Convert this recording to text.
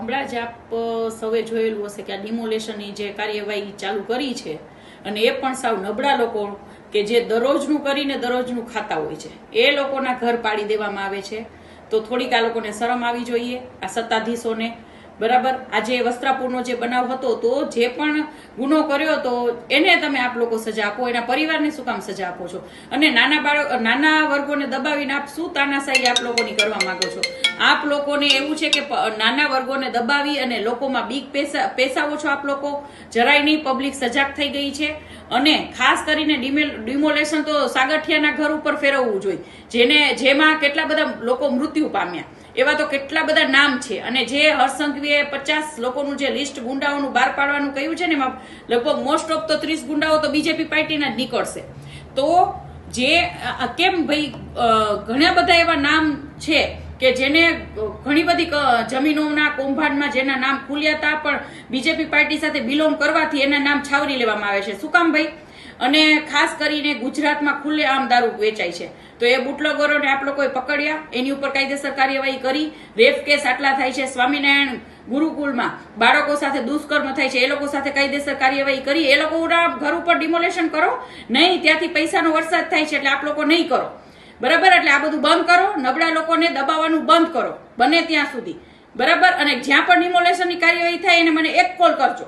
હમણાં જ આપ સૌએ જોયેલું હશે કે આ ડિમોલેશનની જે કાર્યવાહી ચાલુ કરી છે અને એ પણ સાવ નબળા લોકો કે જે દરરોજનું કરીને દરરોજનું ખાતા હોય છે એ લોકોના ઘર પાડી દેવામાં આવે છે. તો થોડીક આ લોકોને શરમ આવી જોઈએ, આ સત્તાધીશોને. બરાબર, આજે વસ્ત્રાપુરનો જે બનાવ હતો તો જે પણ ગુનો કર્યો તો એને તમે આપ લોકો સજા આપો, એના પરિવારને શું કામ સજા આપો છો? અને નાના વર્ગોને દબાવીને આપ શું તાનાશાહી આપ લોકોની કરવા માંગો છો? આપ લોકોને એવું છે કે નાના વર્ગોને દબાવી અને લોકોમાં બીક પેસાવો છો આપ લોકો. જરાય નહીં, પબ્લિક સજાગ થઈ ગઈ છે. અને ખાસ કરીને ડિમોલેશન તો સાગઠિયાના ઘર ઉપર ફેરવવું જોઈએ, જેમાં કેટલા બધા લોકો મૃત્યુ પામ્યા. એવા તો કેટલા બધા નામ છે. અને જે હર્ષસંઘવીએ 50 લોકોનું જે લિસ્ટ ગુંડાઓનું બહાર પાડવાનું કહ્યું છે ને, એમાં લગભગ મોસ્ટ ઓફ તો 30 ગુંડાઓ તો બીજેપી પાર્ટીના જ નીકળશે. તો જે કેમ ભાઈ, ઘણા બધા એવા નામ છે કે જેને ઘણી બધી જમીનોના કૌભાંડમાં જેના નામ ખુલ્યા હતા, પણ બીજેપી પાર્ટી સાથે બિલોંગ કરવાથી એના નામ છાવરી લેવામાં આવે છે. શું કામ ભાઈ? અને ખાસ કરીને ગુજરાતમાં ખુલ્લે આમ દારૂ વેચાય છે. તો એ બુટલેગરોને આપ લોકોએ પકડ્યા, એની ઉપર કાયદેસર કાર્યવાહી કરી. રેપ કેસ આટલા થાય છે, સ્વામિનારાયણ ગુરુકુળમાં બાળકો સાથે દુષ્કર્મ થાય છે, એ લોકો સાથે કાયદેસર કાર્યવાહી કરી. એ લોકોના ઘર ઉપર ડિમોલેશન કરો નહીં, ત્યાંથી પૈસાનો વરસાદ થાય છે, એટલે આપ લોકો નહીં કરો. બરાબર, એટલે આ બધું બંધ કરો. નબળા લોકોને દબાવવાનું બંધ કરો બને ત્યાં સુધી. બરાબર, અને જ્યાં પણ ડિમોલેશનની કાર્યવાહી થાય એને મને એક કોલ કરજો.